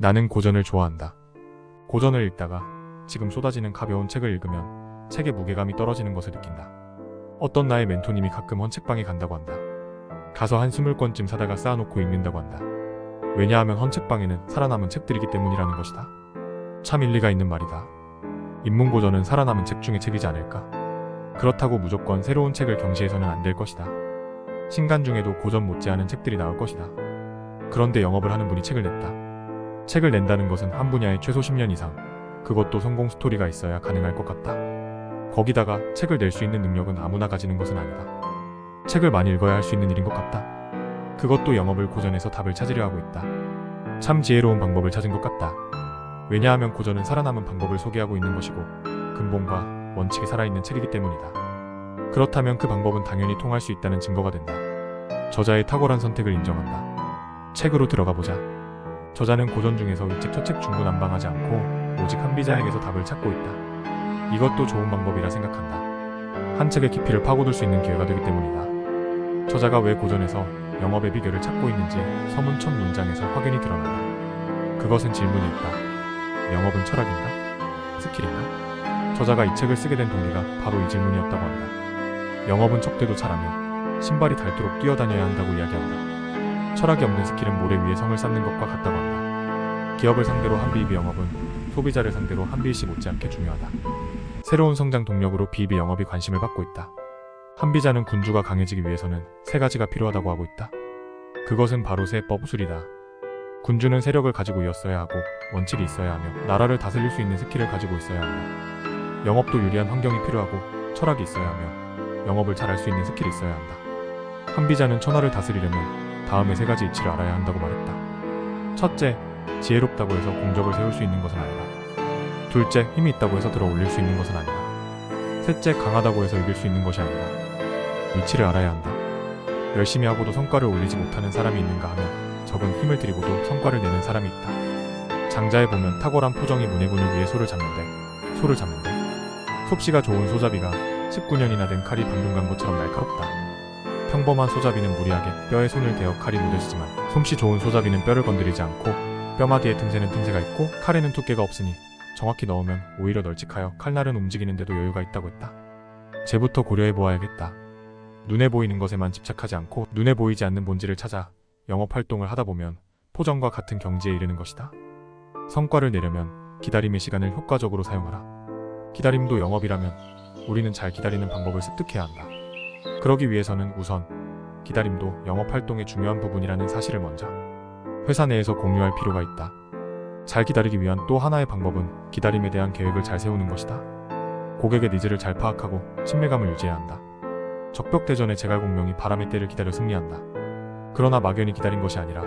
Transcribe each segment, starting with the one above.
나는 고전을 좋아한다. 고전을 읽다가 지금 쏟아지는 가벼운 책을 읽으면 책의 무게감이 떨어지는 것을 느낀다. 어떤 나의 멘토님이 가끔 헌책방에 간다고 한다. 가서 한 20권쯤 사다가 쌓아놓고 읽는다고 한다. 왜냐하면 헌책방에는 살아남은 책들이기 때문이라는 것이다. 참 일리가 있는 말이다. 인문고전은 살아남은 책 중의 책이지 않을까? 그렇다고 무조건 새로운 책을 경시해서는 안 될 것이다. 신간 중에도 고전 못지않은 책들이 나올 것이다. 그런데 영업을 하는 분이 책을 냈다. 책을 낸다는 것은 한 분야에 최소 10년 이상, 그것도 성공 스토리가 있어야 가능할 것 같다. 거기다가 책을 낼 수 있는 능력은 아무나 가지는 것은 아니다. 책을 많이 읽어야 할 수 있는 일인 것 같다. 그것도 영업을 고전에서 답을 찾으려 하고 있다. 참 지혜로운 방법을 찾은 것 같다. 왜냐하면 고전은 살아남은 방법을 소개하고 있는 것이고 근본과 원칙이 살아있는 책이기 때문이다. 그렇다면 그 방법은 당연히 통할 수 있다는 증거가 된다. 저자의 탁월한 선택을 인정한다. 책으로 들어가 보자. 저자는 고전 중에서 이 책 저 책 중구난방하지 않고 오직 한 비자에게서 답을 찾고 있다. 이것도 좋은 방법이라 생각한다. 한 책의 깊이를 파고들 수 있는 기회가 되기 때문이다. 저자가 왜 고전에서 영업의 비결을 찾고 있는지 서문 첫 문장에서 확연히 드러난다. 그것은 질문이 있다. 영업은 철학인가? 스킬인가? 저자가 이 책을 쓰게 된 동기가 바로 이 질문이었다고 한다. 영업은 척대도 잘하며 신발이 닳도록 뛰어다녀야 한다고 이야기한다. 철학이 없는 스킬은 모래 위에 성을 쌓는 것과 같다고 한다. 기업을 상대로 한 비입의 영업은 소비자를 상대로 한 비일씩 못지않게 중요하다. 새로운 성장 동력으로 비입의 영업이 관심을 받고 있다. 한비자는 군주가 강해지기 위해서는 세 가지가 필요하다고 하고 있다. 그것은 바로 세법술이다. 군주는 세력을 가지고 있어야 하고 원칙이 있어야 하며 나라를 다스릴 수 있는 스킬을 가지고 있어야 한다. 영업도 유리한 환경이 필요하고 철학이 있어야 하며 영업을 잘할 수 있는 스킬이 있어야 한다. 한비자는 천하를 다스리려면 다음의 세 가지 이치를 알아야 한다고 말했다. 첫째, 지혜롭다고 해서 공적을 세울 수 있는 것은 아니다. 둘째, 힘이 있다고 해서 들어 올릴 수 있는 것은 아니다. 셋째, 강하다고 해서 이길 수 있는 것이 아니다. 위치를 알아야 한다. 열심히 하고도 성과를 올리지 못하는 사람이 있는가 하면 적은 힘을 들이고도 성과를 내는 사람이 있다. 장자에 보면 탁월한 포정이 문해군을 위해 소를 잡는데 솜씨가 좋은 소잡이가 19년이나 된 칼이 방금 간 것처럼 날카롭다. 평범한 소잡이는 무리하게 뼈에 손을 대어 칼이 무뎌지지만 솜씨 좋은 소잡이는 뼈를 건드리지 않고 뼈마디에 틈새는 틈새가 있고 칼에는 두께가 없으니 정확히 넣으면 오히려 널찍하여 칼날은 움직이는데도 여유가 있다고 했다. 쟤부터 고려해보아야겠다. 눈에 보이는 것에만 집착하지 않고 눈에 보이지 않는 본질을 찾아 영업활동을 하다보면 포정과 같은 경지에 이르는 것이다. 성과를 내려면 기다림의 시간을 효과적으로 사용하라. 기다림도 영업이라면 우리는 잘 기다리는 방법을 습득해야 한다. 그러기 위해서는 우선 기다림도 영업활동의 중요한 부분이라는 사실을 먼저 회사 내에서 공유할 필요가 있다. 잘 기다리기 위한 또 하나의 방법은 기다림에 대한 계획을 잘 세우는 것이다. 고객의 니즈를 잘 파악하고 친밀감을 유지해야 한다. 적벽대전의 제갈공명이 바람의 때를 기다려 승리한다. 그러나 막연히 기다린 것이 아니라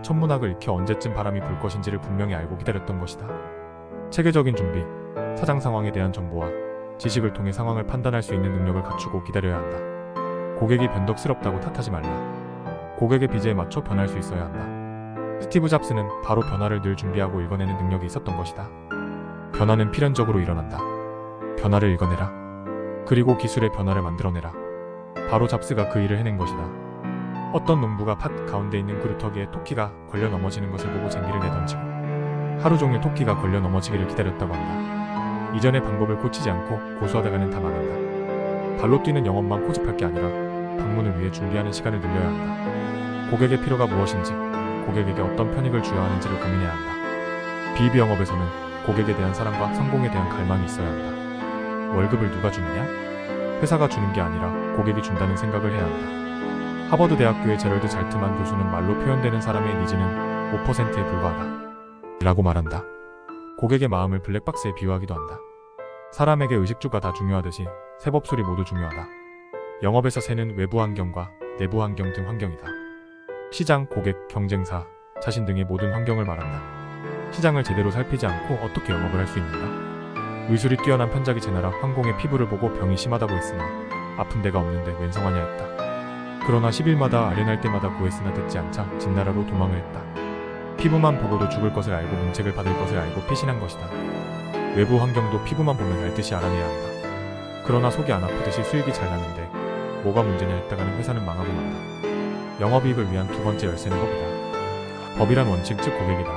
천문학을 익혀 언제쯤 바람이 불 것인지를 분명히 알고 기다렸던 것이다. 체계적인 준비, 사장 상황에 대한 정보와 지식을 통해 상황을 판단할 수 있는 능력을 갖추고 기다려야 한다. 고객이 변덕스럽다고 탓하지 말라. 고객의 비즈에 맞춰 변할 수 있어야 한다. 스티브 잡스는 바로 변화를 늘 준비하고 읽어내는 능력이 있었던 것이다. 변화는 필연적으로 일어난다. 변화를 읽어내라. 그리고 기술의 변화를 만들어내라. 바로 잡스가 그 일을 해낸 것이다. 어떤 농부가 팥 가운데 있는 그루터기에 토끼가 걸려 넘어지는 것을 보고 쟁기를 내던지고 하루 종일 토끼가 걸려 넘어지기를 기다렸다고 한다. 이전의 방법을 고치지 않고 고수하다가는 다 망한다. 발로 뛰는 영업만 고집할 게 아니라 방문을 위해 준비하는 시간을 늘려야 한다. 고객의 필요가 무엇인지, 고객에게 어떤 편익을 주어야 하는지를 고민해야 한다. 비비 영업에서는 고객에 대한 사랑과 성공에 대한 갈망이 있어야 한다. 월급을 누가 주느냐? 회사가 주는 게 아니라 고객이 준다는 생각을 해야 한다. 하버드 대학교의 제럴드 잘트만 교수는 말로 표현되는 사람의 니즈는 5%에 불과하다. 라고 말한다. 고객의 마음을 블랙박스에 비유하기도 한다. 사람에게 의식주가 다 중요하듯이 세법술이 모두 중요하다. 영업에서 세는 외부 환경과 내부 환경 등 환경이다. 시장, 고객, 경쟁사, 자신 등의 모든 환경을 말한다. 시장을 제대로 살피지 않고 어떻게 영업을 할 수 있는가? 의술이 뛰어난 편자기 제나라 황공의 피부를 보고 병이 심하다고 했으나 아픈 데가 없는데 웬 성하냐 했다. 그러나 10일마다 아련할 때마다 구했으나 듣지 않자 진나라로 도망을 했다. 피부만 보고도 죽을 것을 알고 문책을 받을 것을 알고 피신한 것이다. 외부 환경도 피부만 보면 알듯이 알아내야 한다. 그러나 속이 안 아프듯이 수익이 잘 나는데 뭐가 문제냐 했다가는 회사는 망하고 만다. 영업이익을 위한 두 번째 열쇠는 법이다. 법이란 원칙 즉 고객이다.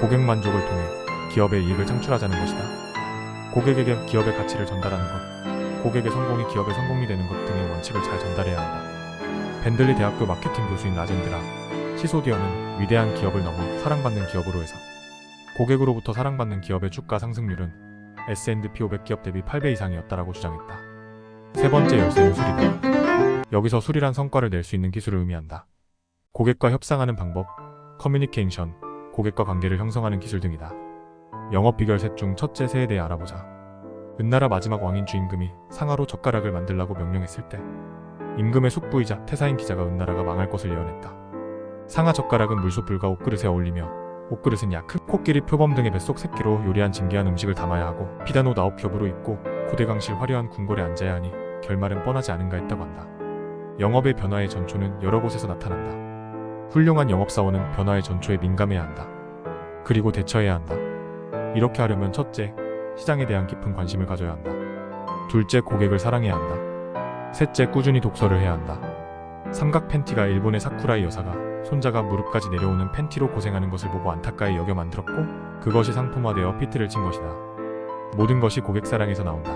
고객 만족을 통해 기업의 이익을 창출하자는 것이다. 고객에게 기업의 가치를 전달하는 것, 고객의 성공이 기업의 성공이 되는 것 등의 원칙을 잘 전달해야 한다. 밴들리 대학교 마케팅 교수인 라젠드라 시소디언은 위대한 기업을 넘어 사랑받는 기업으로 해서 고객으로부터 사랑받는 기업의 주가 상승률은 S&P 500 기업 대비 8배 이상이었다라고 주장했다. 세 번째 열쇠는 술이다. 여기서 술이란 성과를 낼 수 있는 기술을 의미한다. 고객과 협상하는 방법, 커뮤니케이션, 고객과 관계를 형성하는 기술 등이다. 영업 비결 셋 중 첫째 세에 대해 알아보자. 은나라 마지막 왕인 주임금이 상하로 젓가락을 만들라고 명령했을 때 임금의 숙부이자 태사인 기자가 은나라가 망할 것을 예언했다. 상하 젓가락은 물소불과 옷그릇에 어울리며 옷그릇은 약, 코끼리, 표범 등의 뱃속 새끼로 요리한 진귀한 음식을 담아야 하고 비단 옷 9겹으로 입고 고대강실 화려한 궁궐에 앉아야 하니 결말은 뻔하지 않은가 했다고 한다. 영업의 변화의 전초는 여러 곳에서 나타난다. 훌륭한 영업사원은 변화의 전초에 민감해야 한다. 그리고 대처해야 한다. 이렇게 하려면 첫째, 시장에 대한 깊은 관심을 가져야 한다. 둘째, 고객을 사랑해야 한다. 셋째, 꾸준히 독서를 해야 한다. 삼각 팬티가 일본의 사쿠라이 여사가 손자가 무릎까지 내려오는 팬티로 고생하는 것을 보고 안타까이 여겨 만들었고 그것이 상품화되어 피트를 친 것이다. 모든 것이 고객 사랑에서 나온다.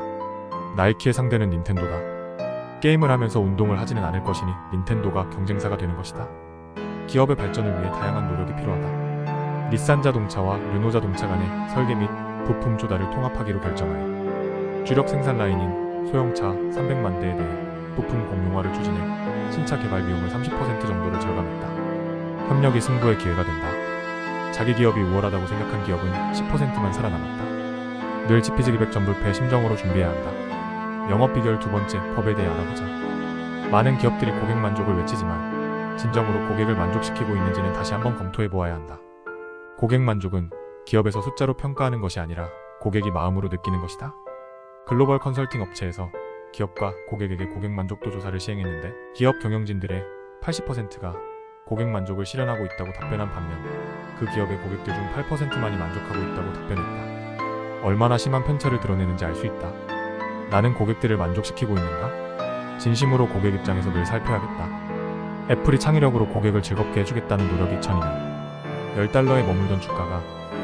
나이키의 상대는 닌텐도다. 게임을 하면서 운동을 하지는 않을 것이니 닌텐도가 경쟁사가 되는 것이다. 기업의 발전을 위해 다양한 노력이 필요하다. 닛산 자동차와 르노 자동차 간의 설계 및 부품 조달을 통합하기로 결정하여 주력 생산 라인인 소형차 300만 대에 대해 부품 공용화를 추진해 신차 개발 비용을 30% 정도를 절감했다. 협력이 승부의 기회가 된다. 자기 기업이 우월하다고 생각한 기업은 10%만 살아남았다. 늘 지피지기백 전불패 심정으로 준비해야 한다. 영업 비결 두 번째, 법에 대해 알아보자. 많은 기업들이 고객 만족을 외치지만 진정으로 고객을 만족시키고 있는지는 다시 한번 검토해 보아야 한다. 고객 만족은 기업에서 숫자로 평가하는 것이 아니라 고객이 마음으로 느끼는 것이다. 글로벌 컨설팅 업체에서 기업과 고객에게 고객 만족도 조사를 시행했는데 기업 경영진들의 80%가 고객 만족을 실현하고 있다고 답변한 반면 그 기업의 고객들 중 8%만이 만족하고 있다고 답변했다. 얼마나 심한 편차를 드러내는지 알 수 있다. 나는 고객들을 만족시키고 있는가? 진심으로 고객 입장에서 늘 살펴야겠다. 애플이 창의력으로 고객을 즐겁게 해주겠다는 노력이 2002년 10달러에 머물던 주가가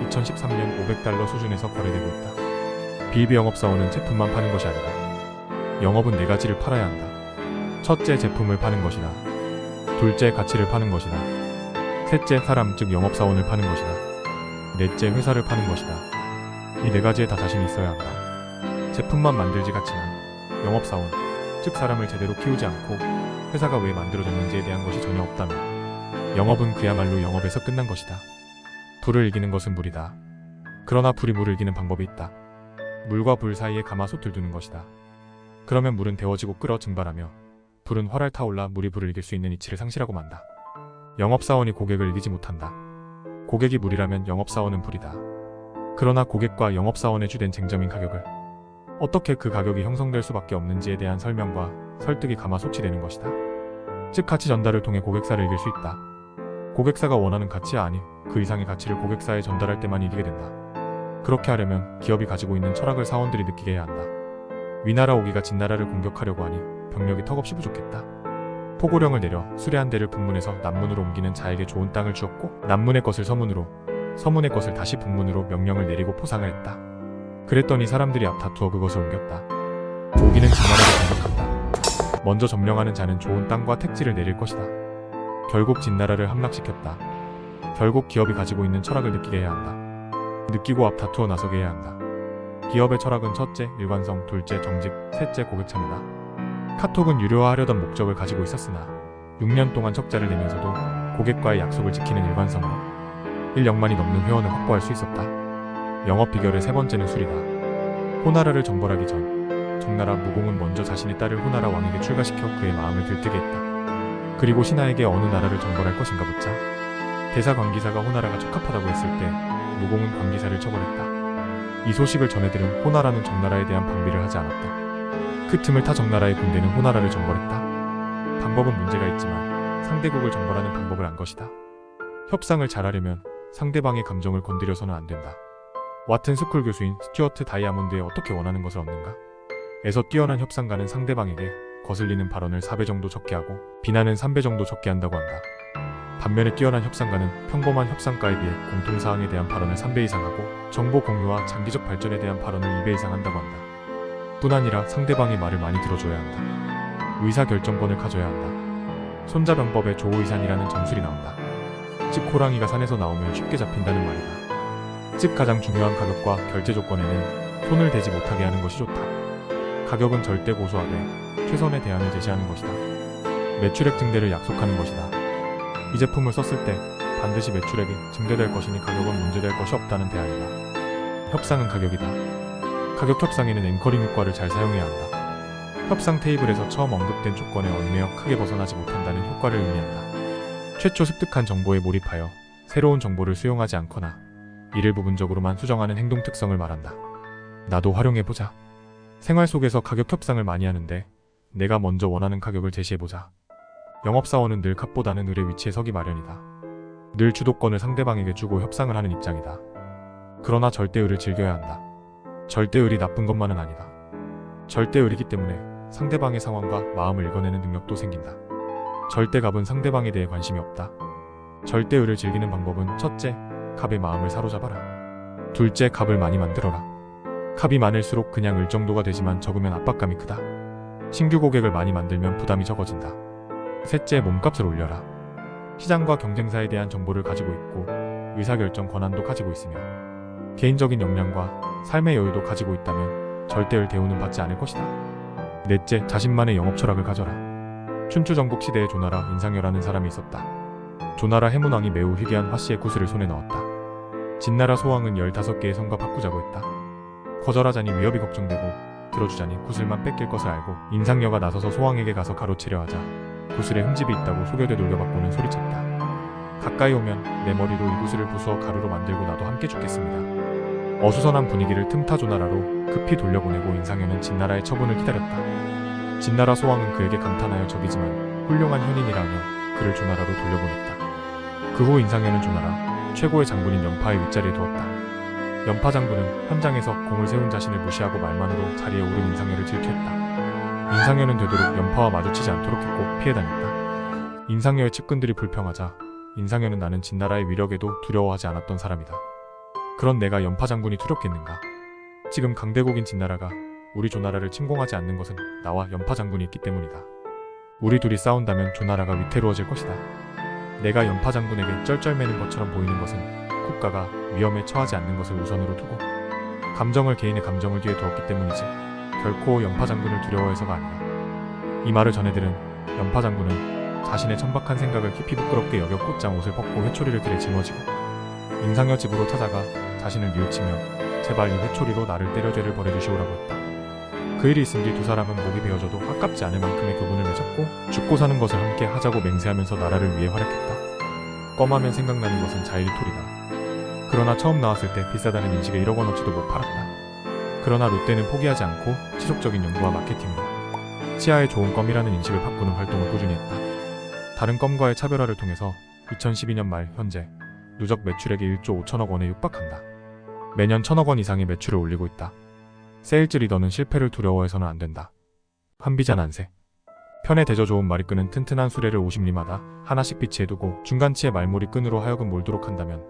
2013년 500달러 수준에서 거래되고 있다. 비비 영업사원은 제품만 파는 것이 아니다. 영업은 네 가지를 팔아야 한다. 첫째, 제품을 파는 것이다. 둘째, 가치를 파는 것이다. 셋째, 사람 즉 영업사원을 파는 것이다. 넷째, 회사를 파는 것이다. 이 네 가지에 다 자신이 있어야 한다. 제품만 만들지 가치나 영업사원 즉 사람을 제대로 키우지 않고 회사가 왜 만들어졌는지에 대한 것이 전혀 없다면 영업은 그야말로 영업에서 끝난 것이다. 불을 이기는 것은 물이다. 그러나 불이 물을 이기는 방법이 있다. 물과 불 사이에 가마솥을 두는 것이다. 그러면 물은 데워지고 끓어 증발하며 불은 활활 타올라 물이 불을 이길 수 있는 이치를 상실하고 만다. 영업사원이 고객을 이기지 못한다. 고객이 물이라면 영업사원은 불이다. 그러나 고객과 영업사원의 주된 쟁점인 가격을 어떻게 그 가격이 형성될 수밖에 없는지에 대한 설명과 설득이 가마솥이 되는 것이다. 즉 가치 전달을 통해 고객사를 이길 수 있다. 고객사가 원하는 가치 아니 그 이상의 가치를 고객사에 전달할 때만 이기게 된다. 그렇게 하려면 기업이 가지고 있는 철학을 사원들이 느끼게 해야 한다. 위나라 오기가 진나라를 공격하려고 하니 병력이 턱없이 부족했다. 포고령을 내려 수레한 대를 북문에서 남문으로 옮기는 자에게 좋은 땅을 주었고 남문의 것을 서문으로, 서문의 것을 다시 북문으로 명령을 내리고 포상을 했다. 그랬더니 사람들이 앞다투어 그것을 옮겼다. 오기는 진나라를 공격한다. 먼저 점령하는 자는 좋은 땅과 택지를 내릴 것이다. 결국 진나라를 함락시켰다. 결국 기업이 가지고 있는 철학을 느끼게 해야 한다. 느끼고 앞다투어 나서게 해야 한다. 기업의 철학은 첫째, 일관성, 둘째, 정직, 셋째, 고객 참여다. 카톡은 유료화하려던 목적을 가지고 있었으나 6년 동안 적자를 내면서도 고객과의 약속을 지키는 일관성으로 1억만이 넘는 회원을 확보할 수 있었다. 영업 비결의 세 번째는 술이다. 호나라를 정벌하기 전 정나라 무공은 먼저 자신의 딸을 호나라 왕에게 출가시켜 그의 마음을 들뜨게 했다. 그리고 신하에게 어느 나라를 정벌할 것인가 묻자 대사 관기사가 호나라가 적합하다고 했을 때 무공은 관기사를 처벌했다. 이 소식을 전해들은 호나라는 정나라에 대한 방비를 하지 않았다. 그 틈을 타 정나라의 군대는 호나라를 정벌했다. 방법은 문제가 있지만 상대국을 정벌하는 방법을 안 것이다. 협상을 잘하려면 상대방의 감정을 건드려서는 안 된다. 와튼 스쿨 교수인 스튜어트 다이아몬드에 어떻게 원하는 것을 얻는가? 에서 뛰어난 협상가는 상대방에게 거슬리는 발언을 4배 정도 적게 하고 비난은 3배 정도 적게 한다고 한다. 반면에 뛰어난 협상가는 평범한 협상가에 비해 공통사항에 대한 발언을 3배 이상 하고 정보 공유와 장기적 발전에 대한 발언을 2배 이상 한다고 한다. 뿐 아니라 상대방의 말을 많이 들어줘야 한다. 의사결정권을 가져야 한다. 손자병법에 조호이산이라는 정술이 나온다. 즉 호랑이가 산에서 나오면 쉽게 잡힌다는 말이다. 즉 가장 중요한 가격과 결제 조건에는 손을 대지 못하게 하는 것이 좋다. 가격은 절대 고수하되 최선의 대안을 제시하는 것이다. 매출액 증대를 약속하는 것이다. 이 제품을 썼을 때 반드시 매출액이 증대될 것이니 가격은 문제될 것이 없다는 대안이다. 협상은 가격이다. 가격 협상에는 앵커링 효과를 잘 사용해야 한다. 협상 테이블에서 처음 언급된 조건에 얽매여 크게 벗어나지 못한다는 효과를 의미한다. 최초 습득한 정보에 몰입하여 새로운 정보를 수용하지 않거나 이를 부분적으로만 수정하는 행동 특성을 말한다. 나도 활용해보자. 생활 속에서 가격 협상을 많이 하는데 내가 먼저 원하는 가격을 제시해보자. 영업사원은 늘 갑보다는 을의 위치에 서기 마련이다. 늘 주도권을 상대방에게 주고 협상을 하는 입장이다. 그러나 절대 을을 즐겨야 한다. 절대 을이 나쁜 것만은 아니다. 절대 을이기 때문에 상대방의 상황과 마음을 읽어내는 능력도 생긴다. 절대 갑은 상대방에 대해 관심이 없다. 절대 을을 즐기는 방법은 첫째, 갑의 마음을 사로잡아라. 둘째, 갑을 많이 만들어라. 갑이 많을수록 그냥 을 정도가 되지만 적으면 압박감이 크다. 신규 고객을 많이 만들면 부담이 적어진다. 셋째, 몸값을 올려라. 시장과 경쟁사에 대한 정보를 가지고 있고 의사결정 권한도 가지고 있으며 개인적인 역량과 삶의 여유도 가지고 있다면 절대 을 대우는 받지 않을 것이다. 넷째, 자신만의 영업 철학을 가져라. 춘추 전국 시대에 조나라 인상여라는 사람이 있었다. 조나라 해문왕이 매우 희귀한 화씨의 구슬을 손에 넣었다. 진나라 소왕은 15개의 성과 바꾸자고 했다. 거절하자니 위협이 걱정되고 들어주자니 구슬만 뺏길 것을 알고 인상여가 나서서 소왕에게 가서 가로치려 하자 구슬에 흠집이 있다고 소겨대 돌려받고는 소리쳤다. 가까이 오면 내 머리로 이 구슬을 부수어 가루로 만들고 나도 함께 죽겠습니다. 어수선한 분위기를 틈타 조나라로 급히 돌려보내고 인상여는 진나라의 처분을 기다렸다. 진나라 소왕은 그에게 감탄하여 적이지만 훌륭한 현인이라며 그를 조나라로 돌려보냈다. 그 후 인상여는 조나라 최고의 장군인 연파의 윗자리에 두었다. 연파 장군은 현장에서 공을 세운 자신을 무시하고 말만으로 자리에 오른 인상여를 질투했다. 인상여는 되도록 연파와 마주치지 않도록 했고 피해 다녔다. 인상여의 측근들이 불평하자 인상여는 나는 진나라의 위력에도 두려워하지 않았던 사람이다. 그런 내가 연파 장군이 두렵겠는가? 지금 강대국인 진나라가 우리 조나라를 침공하지 않는 것은 나와 연파 장군이 있기 때문이다. 우리 둘이 싸운다면 조나라가 위태로워질 것이다. 내가 연파 장군에게 쩔쩔매는 것처럼 보이는 것은 국가가 위험에 처하지 않는 것을 우선으로 두고 감정을 개인의 감정을 뒤에 두었기 때문이지 결코 연파 장군을 두려워해서가 아니다. 이 말을 전해들은 연파 장군은 자신의 천박한 생각을 깊이 부끄럽게 여겨 곧장 옷을 벗고 회초리를 들에 짊어지고 인상여 집으로 찾아가 자신을 뉘우치며 제발 이 회초리로 나를 때려 죄를 벌해주시오라고 했다. 그 일이 있은 뒤 두 사람은 목이 베어져도 아깝지 않을 만큼의 교분을 맺었고 죽고 사는 것을 함께 하자고 맹세하면서 나라를 위해 활약했다. 껌하면 생각나는 것은 자일리톨이다. 그러나 처음 나왔을 때 비싸다는 인식에 1억 원어치도 못 팔았다. 그러나 롯데는 포기하지 않고 지속적인 연구와 마케팅으로 치아에 좋은 껌이라는 인식을 바꾸는 활동을 꾸준히 했다. 다른 껌과의 차별화를 통해서 2012년 말 현재 누적 매출액이 1조 5천억 원에 육박한다. 매년 1,000억 원 이상의 매출을 올리고 있다. 세일즈 리더는 실패를 두려워해서는 안 된다. 한비자 난세. 편에 대저 좋은 마리끈은 튼튼한 수레를 50리마다 하나씩 비치해두고 중간치의 말몰이 끈으로 하여금 몰도록 한다면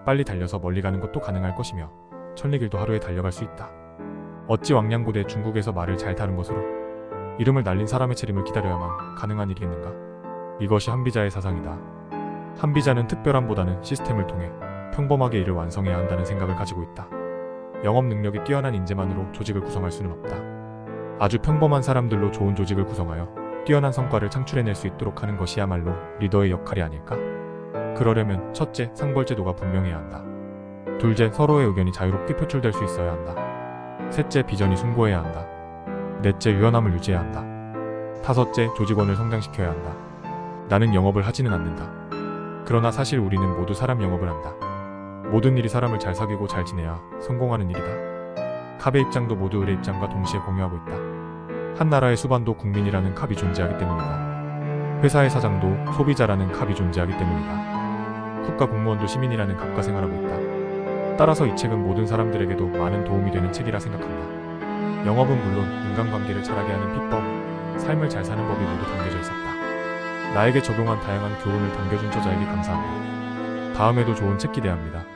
빨리 달려서 멀리 가는 것도 가능할 것이며 천리길도 하루에 달려갈 수 있다. 어찌 왕량고대 중국에서 말을 잘 타는 것으로 이름을 날린 사람의 체림을 기다려야만 가능한 일이겠는가? 이것이 한비자의 사상이다. 한비자는 특별함보다는 시스템을 통해 평범하게 일을 완성해야 한다는 생각을 가지고 있다. 영업 능력이 뛰어난 인재만으로 조직을 구성할 수는 없다. 아주 평범한 사람들로 좋은 조직을 구성하여 뛰어난 성과를 창출해낼 수 있도록 하는 것이야말로 리더의 역할이 아닐까? 그러려면 첫째, 상벌제도가 분명해야 한다. 둘째, 서로의 의견이 자유롭게 표출될 수 있어야 한다. 셋째, 비전이 숭고해야 한다. 넷째, 유연함을 유지해야 한다. 다섯째, 조직원을 성장시켜야 한다. 나는 영업을 하지는 않는다. 그러나 사실 우리는 모두 사람 영업을 한다. 모든 일이 사람을 잘 사귀고 잘 지내야 성공하는 일이다. 갑의 입장도 모두 을의 입장과 동시에 공유하고 있다. 한 나라의 수반도 국민이라는 갑이 존재하기 때문이다. 회사의 사장도 소비자라는 갑이 존재하기 때문이다. 국가 공무원도 시민이라는 갑과 생활하고 있다. 따라서 이 책은 모든 사람들에게도 많은 도움이 되는 책이라 생각한다. 영업은 물론 인간관계를 잘하게 하는 비법, 삶을 잘 사는 법이 모두 담겨져 있었다. 나에게 적용한 다양한 교훈을 담겨준 저자에게 감사하고 다음에도 좋은 책 기대합니다.